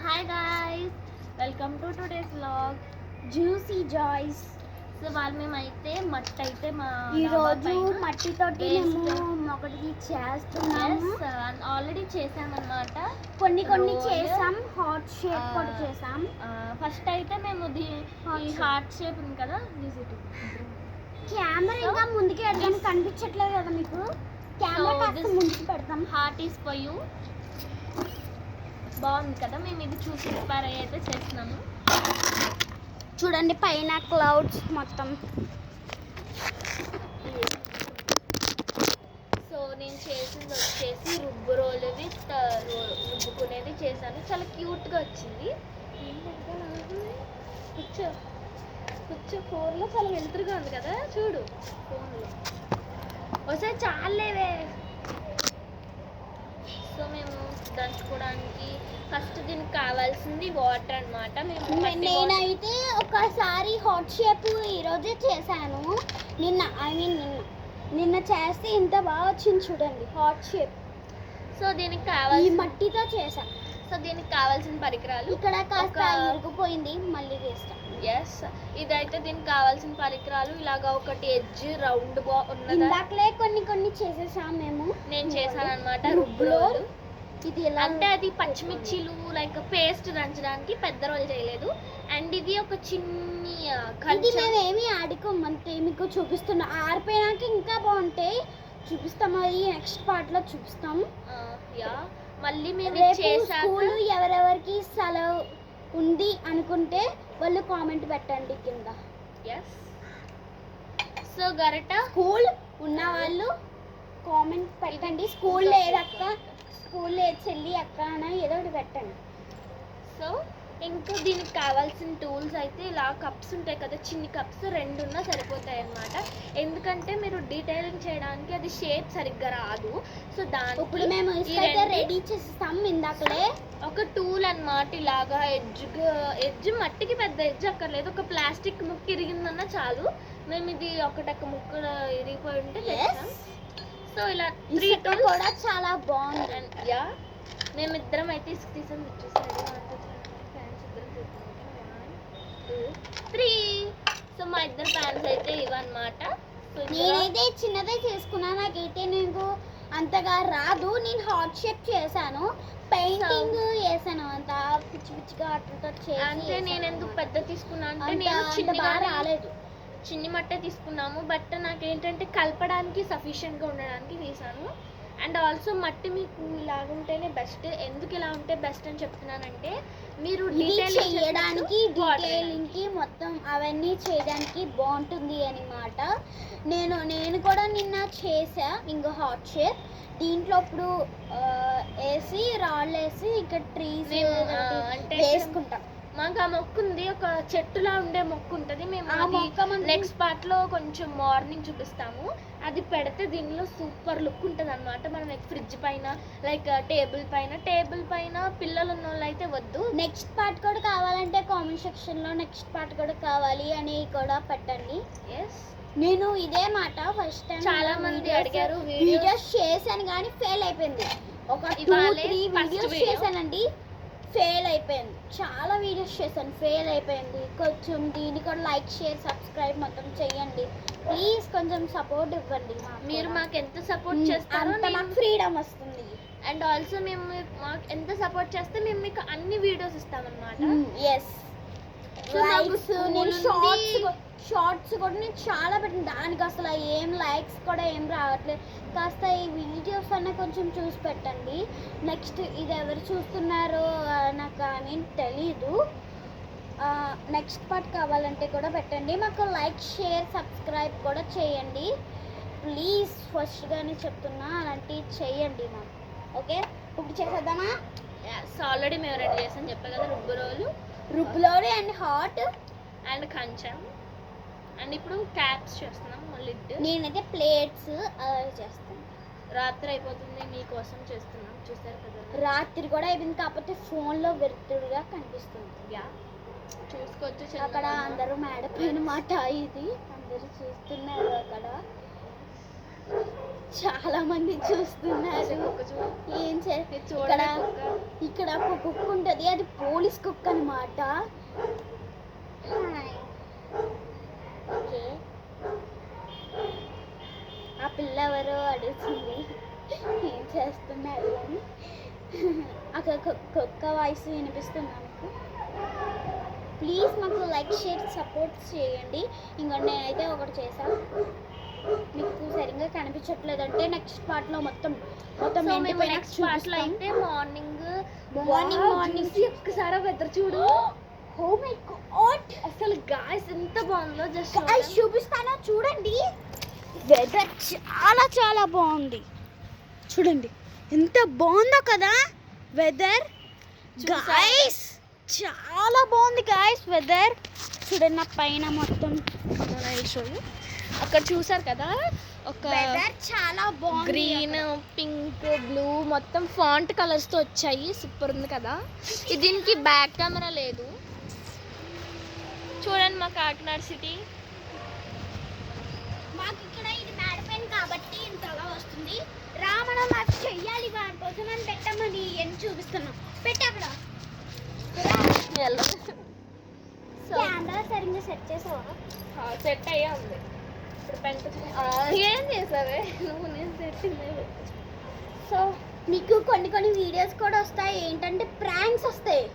Hi guys, welcome to today's vlog Juicy Joys. So వాళ్ళు మేమైతే మట్టి అయితే మా ఈరోజు మట్టితోటి మేము ఒకటి చేస్తున్నాము. ఆల్రెడీ చేసామన్నమాట. కొన్ని చేసాం, హార్ట్ షేప్ కూడా చేసాం. ఫస్ట్ అయితే మేము ఈ హార్ట్ షేప్ ఉంది కదా, కెమెరా ఇంకా ముందుకు పెడదాం, కనిపించట్లేదు కదా మీకు. కెమెరా కాస్త ముందుకు పెడతాం. Heart is for you. బాగుంది కదా, మేము ఇది చూసి ఇన్స్పైర్ అయ్యి అయితే చేస్తున్నాము. చూడండి పైన క్లౌడ్స్ మొత్తం. సో నేను చేసింది వచ్చేసి రుబ్బు రోలు విత్ రుబ్బుకునేది చేశాను. చాలా క్యూట్గా వచ్చింది. కూర్చో కూర్చో, ఫోన్లో చాలా వెలుతురుగా ఉంది కదా, చూడు ఫోన్లో ఒకసారి చాలేవే. సో మేము దంచుకోవడానికి ఫస్ట్ దీనికి కావాల్సింది వాటర్ అన్నమాట. నేనైతే ఒకసారి హాట్ షేప్ ఈరోజే చేశాను. నిన్న చేస్తే ఇంత బాగా వచ్చింది చూడండి హాట్ షేప్. సో దీనికి కావాలి ఈ మట్టితో చేశాను. సో దీనికి కావాల్సిన పరికరాలు ఇక్కడ కాస్త ఇరుకుపోయింది, మళ్ళీ చేస్తాం. ఎస్, ఇదైతే దీనికి కావాల్సిన పరికరాలు. ఇలాగా ఒకటి ఎడ్జ్ రౌండ్ ఉన్నది. ఇందాకలే కొన్ని చేసేసాం మేము. నేను చేశాను అనమాట రుబ్బులో. ఇది ఎలా అంటే అది పచ్చిమిర్చీలు లైక్ పేస్ట్ దంచడానికి పెద్ద రోల్ చేయలేదు. అండ్ ఇది ఒక చిన్ని ఇది మేమేమి ఆడుకోమంతే, మీకు చూపిస్తున్నా. ఆరిపోయినాక ఇంకా బాగుంటాయి, చూపిస్తాం. అది నెక్స్ట్ పార్ట్ లో చూపిస్తాం. యా, మళ్ళీ మేము స్కూల్ ఎవరెవరికి సెలవు ఉంది అనుకుంటే వాళ్ళు కామెంట్ పెట్టండి కింద. ఎస్, సో గరట స్కూల్ ఉన్న వాళ్ళు కామెంట్ పెట్టండి. స్కూల్ లేదక్క, స్కూల్ లేదు చెల్లి అక్క అని ఏదో ఒకటి పెట్టండి. సో ఇంకా దీనికి కావాల్సిన టూల్స్ అయితే ఇలా కప్స్ ఉంటాయి కదా, చిన్ని కప్స్ 2 ఉన్నా సరిపోతాయి అన్నమాట. ఎందుకంటే మీరు డీటెయిలింగ్ చేయడానికి అది షేప్ సరిగ్గా రాదు. సో దానికి ఇప్పుడు మేము రెడీ చేస్తాం. ఇందాకలే ఒక టూల్ అన్నమాట. ఇలాగా ఎడ్జ్ మట్టికి పెద్ద ఎడ్జ్ అక్కర్లేదు, ఒక ప్లాస్టిక్ ముక్క ఇరిగిందన్నా చాలు. మేము ఇది ఒకటొక్క ముక్క ఇరిగిపోయి ఉంటే తెచ్చాం. సో ఇలా 3 టూల్స్ కూడా చాలా బాగుంది. యా, మేమిద్దరం అయితే ఇసుక తీసాం. 3. సో మా ఇద్దరు ప్యాన్స్ అయితే ఇవన్నమాట. నేనైతే చిన్నదే చేసుకున్నా, నాకైతే నేను అంతగా రాదు. నేను హార్ట్ షేప్ చేశాను, పెయింటింగ్ వేసాను, అంత పిచ్చి పిచ్చిగా అట్లా చేసి. అంటే నేను ఎందుకు పెద్ద తీసుకున్నా అంటే నేను చిన్నగా రాలేదు, చిన్ని మట్టే తీసుకున్నాము. బట్ నాకేంటంటే కలపడానికి సఫిషియెంట్గా ఉండడానికి తీసాను. అండ్ ఆల్సో మట్టి మీకు ఇలాగుంటేనే బెస్ట్. ఎందుకు ఇలా ఉంటే బెస్ట్ అని చెప్తున్నానంటే, మీరు డీటెయిలింగ్కి మొత్తం అవన్నీ చేయడానికి బాగుంటుంది అన్నమాట. నేను కూడా నిన్న చేసా ఇంకో హాట్ షేప్. దీంట్లో ఇప్పుడు వేసి రాళ్ళు వేసి ఇక్కడ ట్రీస్ వేసుకుంటాం. మాకు ఆ మొక్క ఉంది, ఒక చెట్టులా ఉండే మొక్క ఉంటుంది. మేము నెక్స్ట్ పార్ట్ లో కొంచెం మార్నింగ్ చూపిస్తాము. అది పెడితే దీనిలో సూపర్ లుక్ ఉంటుంది అనమాట. మనం ఫ్రిడ్జ్ పైన లైక్ టేబుల్ పైన పిల్లలు ఉన్న వాళ్ళు అయితే వద్దు. నెక్స్ట్ పార్ట్ కూడా కావాలంటే కామెంట్ సెక్షన్ లో నెక్స్ట్ పార్ట్ కూడా కావాలి అని కూడా పెట్టండి. ఎస్, నేను ఇదే మాట ఫస్ట్ టైం చాలా మంది అడిగారు, వీడియోస్ చేశాను కానీ ఫెయిల్ అయిపోయింది. ఒక 2-3 వీడియోస్ చేశానండి, ఫెయిల్ అయిపోయింది. చాలా వీడియోస్ చేశాను, ఫెయిల్ అయిపోయింది. కొంచెం దీన్ని కూడా లైక్ షేర్ సబ్స్క్రైబ్ మొత్తం చేయండి ప్లీజ్. కొంచెం సపోర్ట్ ఇవ్వండి. మీరు మాకు ఎంత సపోర్ట్ చేస్తారో అంత మాకు ఫ్రీడమ్ వస్తుంది. అండ్ ఆల్సో మేము మాకు ఎంత సపోర్ట్ చేస్తే మేము మీకు అన్ని వీడియోస్ ఇస్తామన్నమాట. ఎస్, షార్ట్స్ కూడా నేను చాలా పెట్టిన, దానికి అసలు ఏం లైక్స్ కూడా ఏం రావట్లేదు. కాస్త ఈ వీడియోస్ అన్న కొంచెం చూసి పెట్టండి. నెక్స్ట్ ఇది ఎవరు చూస్తున్నారో నాకు అని తెలీదు. నెక్స్ట్ పార్ట్ కావాలంటే కూడా పెట్టండి. మాకు లైక్ షేర్ సబ్స్క్రైబ్ కూడా చేయండి ప్లీజ్. ఫస్ట్గానే చెప్తున్నా, అలాంటివి చేయండి మాకు. ఓకే, ఇప్పుడు చేసేద్దామా? ఆల్రెడీ మేము రెడీ చేసాను చెప్పా కదా, రుబ్బులోడి అండ్ హాట్ అండ్ కంచం. అండ్ ఇప్పుడు క్యాప్స్ చేస్తున్నాం, లిడ్. నేనైతే ప్లేట్స్ అలా చేస్తాను. రాత్రి అయిపోతుంది, మీకోసం చేస్తున్నాం. చూసారు కదా, రాత్రి కూడా అయిపోయింది, కాకపోతే ఫోన్లో వెలుతురుగా కనిపిస్తుంది. యా, చూసుకోవచ్చు. అక్కడ అందరూ మేడ పైన మాట ఇది అందరూ చూస్తున్నారు అక్కడ. చాలా మంది చూస్తున్నారు. ఏం ఇక్కడ ఇక్కడ ఒక కుక్క ఉంటుంది, అది పోలీస్ కుక్క అనమాట. ఓకే, ఆ పిల్ల ఎవరో అడుగుతుంది ఏం చేస్తున్నారు అని. అక్కడ కుక్క వాయిస్ వినిపిస్తుందా మీకు? ప్లీజ్ మాకు లైక్ షేర్ సపోర్ట్ చేయండి. ఇంకా నేనైతే ఒకటి చేశాను, మీకు సరిగ్గా కనిపించట్లేదంటే నెక్స్ట్ పార్ట్లో మొత్తం నెక్స్ట్ పార్ట్లో అయితే మార్నింగ్ ఒక్కసారి వెదర్ చూడు. ఓ మై గాడ్, అసలు గాయస్ ఎంత బాగుందో జస్ట్ చూపిస్తానా చూడండి. వెదర్ చాలా చాలా బాగుంది, చూడండి ఎంత బాగుందో కదా వెదర్. గాయస్ చాలా బాగుంది గాయస్ వెదర్. చూడండి నా పైన మొత్తం అక్కడ చూసారు కదా, ఒక వెదర్ చాలా బాగుంది. గ్రీన్, పింక్, బ్లూ మొత్తం ఫాంట్ కలర్స్ తో వచ్చాయి. సూపర్ ఉంది కదా. దీనికి బ్యాక్ కెమెరా లేదు. చూడండి మా కాకినాడ సిటీ. మాకు ఇక్కడ ఇది మేడపైన కాబట్టి ఇంతలా వస్తుంది. రామణ మాకు చెయ్యాలి, వారి కోసం అని పెట్టమని ఎన్ని చూపిస్తున్నాం. పెట్టక్కడ కెమెరా సరిగ్గా సెట్ చేసావా? సెట్ అయ్యా ఉంది. ఏం చేసావే నువ్వు? నేను సెట్. సో మీకు కొన్ని వీడియోస్ కూడా వస్తాయి, ఏంటంటే ప్రాంక్స్ వస్తాయి.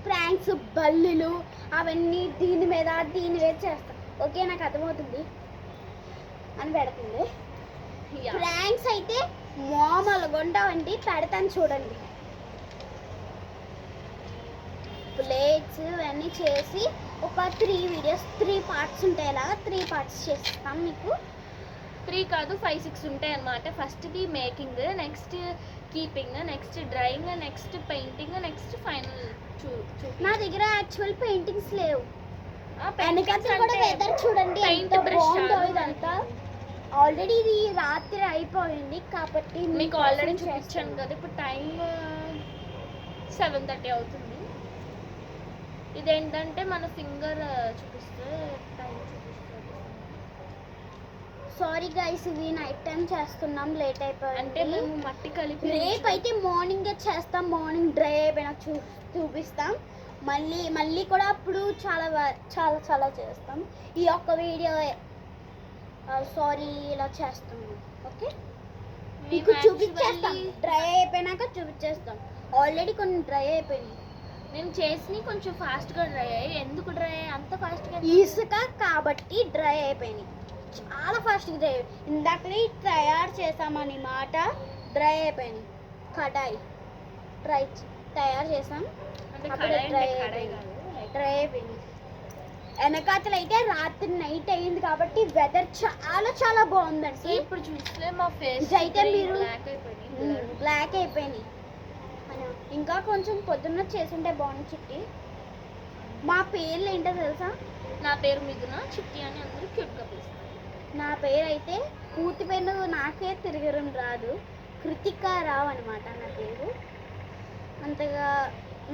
ప్రాంక్స్ బల్లులు అవన్నీ దీని మీద చేస్తా. ఓకే, నాకు అర్థమవుతుంది అని పెడుతుంది. ప్రాంక్స్ అయితే మామూలుగా ఉండవండి, పెడతాను చూడండి. ప్లేట్స్ ఇవన్నీ చేసి ఒక 3 వీడియోస్ 3 పార్ట్స్ ఉంటాయి. అలాగా 3 పార్ట్స్ చేస్తాం. మీకు 3 కాదు 5, 6 ఉంటాయి అన్నమాట. ఫస్ట్ది making, next keeping, next drawing, next painting, next final. నా దగ్గర యాక్చువల్ పెయింటింగ్స్ లేవు. వెనకాల కూడా వెదర్ చూడండి ఎంత బాగుందో. ఇదంతా ఆల్రెడీ ఇది రాత్రి అయిపోయింది కాబట్టి మీకు ఆల్రెడీ చూపించాను కదా. ఇప్పుడు టైం 7:30 అవుతుంది. ఇదేంటంటే మన ఫింగర్ చూపిస్తే టైం చూపిస్తుంది. సారీ గైస్, ఇవి నైట్ టైం చేస్తున్నాం, లేట్ అయిపోయింది. అంటే మేము మట్టి కలిపి రేపు అయితే మార్నింగే చేస్తాం. మార్నింగ్ డ్రై అయిపోయినా చూపిస్తాం. మళ్ళీ కూడా అప్పుడు చాలా చేస్తాం. ఈ ఒక్క వీడియో సారీ ఇలా చేస్తున్నాం. ఓకే, మీకు చూపించేస్తాం. డ్రై అయిపోయినాక చూపించేస్తాం. ఆల్రెడీ కొన్ని డ్రై అయిపోయినాయి. నేను చేసి కొంచెం ఫాస్ట్గా డ్రై అయ్యాయి. ఎందుకు డ్రై అయ్యాయి అంత ఫాస్ట్గా? ఇసుక కాబట్టి డ్రై అయిపోయినాయి, చాలా ఫాస్ట్గా డ్రై. ఇందాకనే తయారు చేసామన్నమాట, డ్రై అయిపోయినాయి. కడాయి తయారు చేసాం, డ్రై అయిపోయింది. వెనకాతలు అయితే రాత్రి నైట్ అయ్యింది కాబట్టి వెదర్ చాలా చాలా బాగుందండి. ఇప్పుడు చూస్తే మా ఫేస్ అయితే మీరు బ్లాక్ అయిపోయినాయి. ఇంకా కొంచెం పొద్దున్న చేసుంటే బాగుంది. చిట్టి, మా పేర్లు ఏంటో తెలుసా? నా పేరు మిథున, చిట్టి అని అందరూ క్యూట్గా పిలుస్తారు. నా పేరు అయితే పూర్తి పేరు నాకే తిరగడం రాదు, కృతికా రావు అనమాట నా పేరు. అంతగా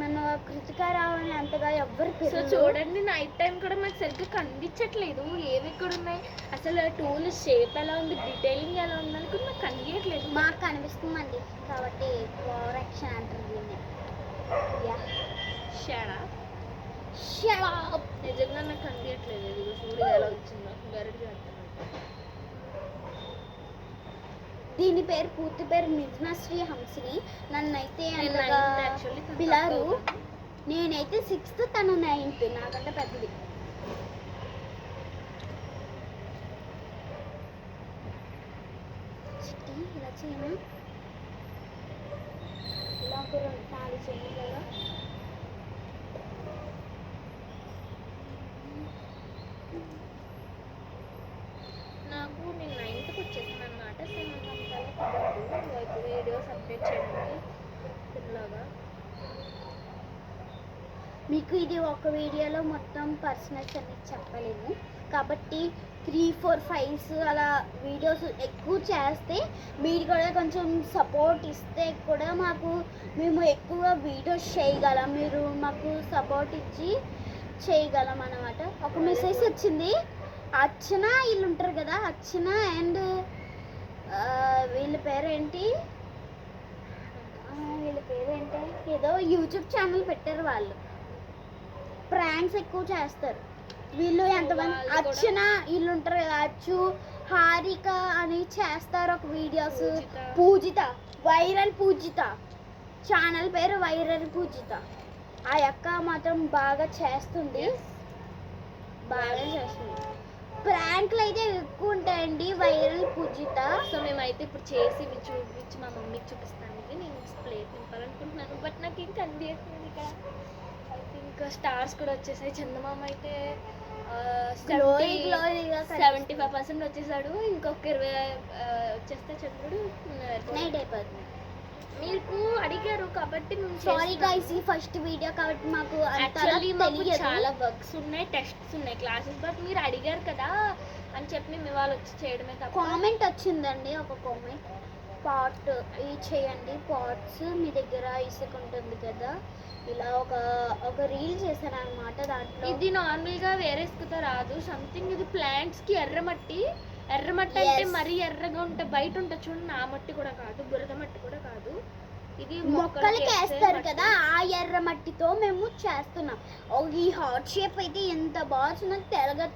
నన్ను కృతికా రావు అని అంతగా ఎవ్వరు పేరు. చూడండి, నైట్ టైం కూడా మాకు సరిగ్గా కనిపించట్లేదు. ఏవి ఎక్కడ ఉన్నాయి, అసలు టూల్ షేప్ ఎలా ఉంది, డీటెయిలింగ్ ఎలా ఉంది అని కూడా నాకు కనిపించట్లేదు. మాకు కనిపిస్తుందండి కాబట్టి ఓవర్ యాక్షన్ అంటారు దీన్ని. నిజంగా నాకు కనిపించట్లేదు. ఇది సూర్యుడు ఎలా వచ్చిందో గరడి. దీని పేరు పూర్తి పేరు మిథునశ్రీ హంసిని. నన్నైతే పిల్లలు, నేనైతే 6th, తను 9th, నాకంటే పెద్దది. చిట్టి ఇలా చేయనా? ఇలా ఒక 4 చేయాలి కదా. నాకు నేను 9th వచ్చేసాను అనమాట. వీడియోస్ అప్డేట్ చేయడానికి పిల్లగా. మీకు ఇది ఒక వీడియోలో మొత్తం పర్సనల్స్ అన్ని చెప్పలేము కాబట్టి 3, 4, 5 అలా వీడియోస్ ఎక్కువ చేస్తే మీరు కూడా కొంచెం సపోర్ట్ ఇస్తే కూడా మేము ఎక్కువ వీడియోస్ చేయగలం. మీరు మాకు సపోర్ట్ ఇచ్చి చేయగలం అన్నమాట. ఒక మెసేజ్ వచ్చింది, అర్చన వీళ్ళు ఉంటారు కదా, అర్చన అండ్ వీళ్ళ పేరేంటి ఏదో యూట్యూబ్ ఛానల్ పెట్టారు వాళ్ళు. ప్రాంక్స్ ఎక్కువ చేస్తారు వీళ్ళు. ఎంతమంది వాళ్ళు కూడా- అర్చన వీళ్ళు ఉంటారు కదా, అచ్చు హారిక అని చేస్తారు ఒక వీడియోస్. పూజిత, వైరల్ పూజిత, ఛానల్ పేరు వైరల్ పూజిత. ఆ అక్క మాత్రం బాగా చేస్తుంది, బాగా చేస్తుంది. ప్రాంక్లు అయితే ఎక్కువ ఉంటాయండి వైరల్ పూజిత. సో మేమైతే ఇప్పుడు చేసి ఇవి చూపించి మా మమ్మీకి చూపిస్తానికి నేను ప్లేట్ నింపాలనుకుంటున్నాను. బట్ నాకు ఏం కనిపించట్లేదు ఇక్కడ. ఐ థింక్ స్టార్స్ కూడా వచ్చేసాయి. చందమామ అయితే Glowing, glowing గా 75% వచ్చేసాడు. ఇంకొక 20 వచ్చేస్తే చంద్రుడు నైట్ అయిపోతుంది. మీకు అడిగారు కాబట్టి సారీ గైస్, ఈ ఫస్ట్ వీడియో కాబట్టి మాకు యాక్చువల్లీ మాకు తెలియదు. చాలా వర్క్స్ ఉన్నాయి, టెస్ట్స్ ఉన్నాయి, క్లాసెస్. బట్ మీరు అడిగారు కదా అని చెప్పి మేము ఇవాళ వచ్చి చేయడమే తప్ప. కామెంట్ వచ్చిందండి, ఒక కామెంట్, పాట్ ఇది చేయండి పాట్స్ మీ దగ్గర ఇసుక ఉంటుంది కదా, ఇలా ఒక రీల్ చేశాను అనమాట. దాంట్లో ఇది నార్మల్ గా వేరే ఇసుకతో రాదు, సంథింగ్ ఇది ప్లాంట్స్ కి ఎర్రమట్టి. ఎర్రమట్టి అంటే Yes. మరీ ఎర్రగా ఉంటే బయట ఉంటే చూడండి, నా మట్టి కూడా కాదు, బురద మట్టి కూడా కాదు. ఇది మొక్కలకి వేస్తారు కదా, ఆ ఎర్ర మట్టితో మేము చేస్తున్నాం. ఈ హార్ట్ షేప్ అయితే ఎంత బాగా తెల్లగా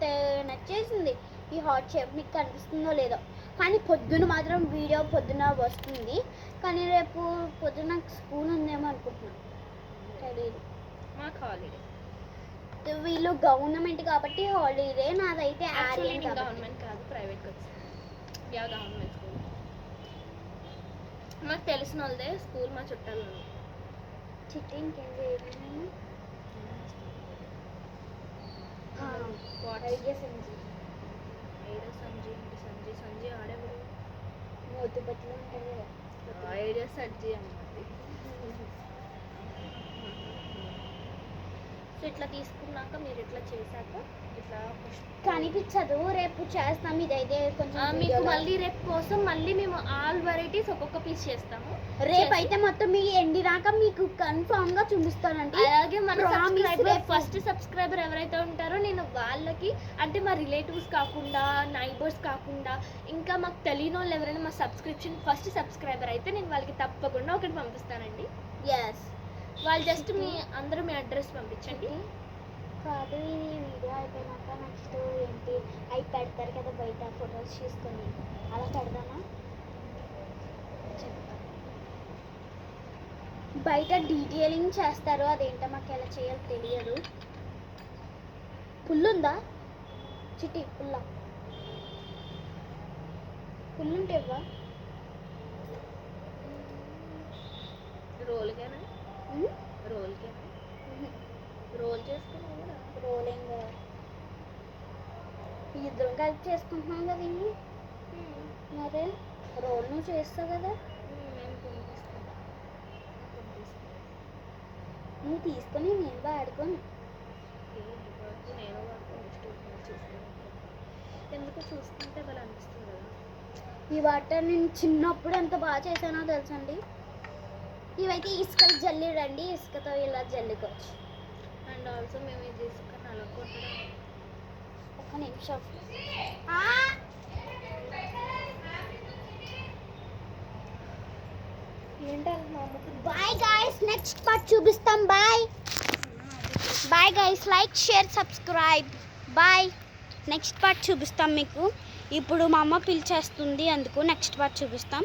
నచ్చేసింది. ఈ హార్ట్ షేప్ మీకు కనిపిస్తుందో లేదో, కానీ పొద్దున మాత్రం వీడియో పొద్దున వస్తుంది. కానీ రేపు పొద్దున స్కూల్ ఉందేమో అనుకుంటున్నాను, తెలియదు. మాకు హాలిడే. వీళ్ళు గవర్నమెంట్ కాబట్టి హాలిడే, నాదైతే ఆర్యన్ కాబట్టి. గవర్నమెంట్ కాదు, ప్రైవేట్ కి వచ్చింది. Yeah government school. మాకు తెలిసిన వాళ్ళదే స్కూల్, మా చుట్టాలు. చిట్టి ఇంకేం చేయలేదు. సంజయ్ ఆడేవాడు మూతి బట్టలు ఉంటాయి కదా. ఐడియా సజ్జి అన్నది. సో ఇట్లా తీసుకున్నాక మీరు ఇట్లా చేశాక ఇట్లా కనిపించదు, రేపు చేస్తాం. ఇదైతే కొంచెం మీకు వీడియోలో- మళ్ళీ రేపు కోసం మళ్ళీ మేము ఆల్ వెరైటీస్ ఒక్కొక్క పీస్ చేస్తాము. రేపు అయితే మొత్తం మీకు ఎండినాక మీకు కన్ఫామ్ గా చూపిస్తానండి. అలాగే మన Promise సబ్స్క్రైబర్, రేపు. ఫస్ట్ సబ్స్క్రైబర్ ఎవరైతే ఉంటారో నేను వాళ్ళకి, అంటే మా రిలేటివ్స్ కాకుండా, నైబర్స్ కాకుండా, ఇంకా మాకు తెలియని వాళ్ళు ఎవరైనా మా సబ్స్క్రిప్షన్ ఫస్ట్ సబ్స్క్రైబర్ అయితే నేను వాళ్ళకి తప్పకుండా ఒకటి పంపిస్తానండి. ఎస్ వాళ్ళు జస్ట్ అందరూ మీ అడ్రస్ పంపించండి. కాదు, ఇది వీడియో అయిపోయినాక నెక్స్ట్ ఏంటి అవి పెడతారు కదా బయట ఫొటోస్ తీసుకొని, అలా పెడదామా? చెప్తా. బయట డీటెయిలింగ్ చేస్తారు, అదేంటో మాకు ఎలా చేయాలో తెలియదు. పుల్లుందా చిట్టి? పుల్లుంటే ఇవ్వ. రోల్కేనా? రోల్కేనా? రోల్ చేసుకున్నావు కూడా. రోలింగ్ ఇద్దరం కలిపి చేసుకుంటున్నాం కదా ఇవి. మరి రోల్ నువ్వు చేస్తావు కదా, నువ్వు తీసుకొని నేను వాడుకోను. నేను ఎందుకు చూసుకుంటే వాళ్ళు అనిపిస్తుంది కదా. ఈ వాటర్ నేను చిన్నప్పుడు ఎంత బాగా చేశానో తెలుసండి. ఇవైతే ఇసుకలు జల్లిరండి, ఇసుకతో ఇలా జల్లుకోవచ్చు. అండ్ ఆల్సో మేము ఇది చేసుకుని అలా కొట్టడం. ఒక నిమిషం. ఏంటంటే మా అమ్మకు బాయ్ గైస్, నెక్స్ట్ పార్ట్ చూపిస్తాం. Bye bye guys, like share subscribe. Bye. Next part చూపిస్తాం మీకు. ఇప్పుడు మా అమ్మ పిలిచేస్తుంది, అందుకు నెక్స్ట్ పార్ట్ చూపిస్తాం.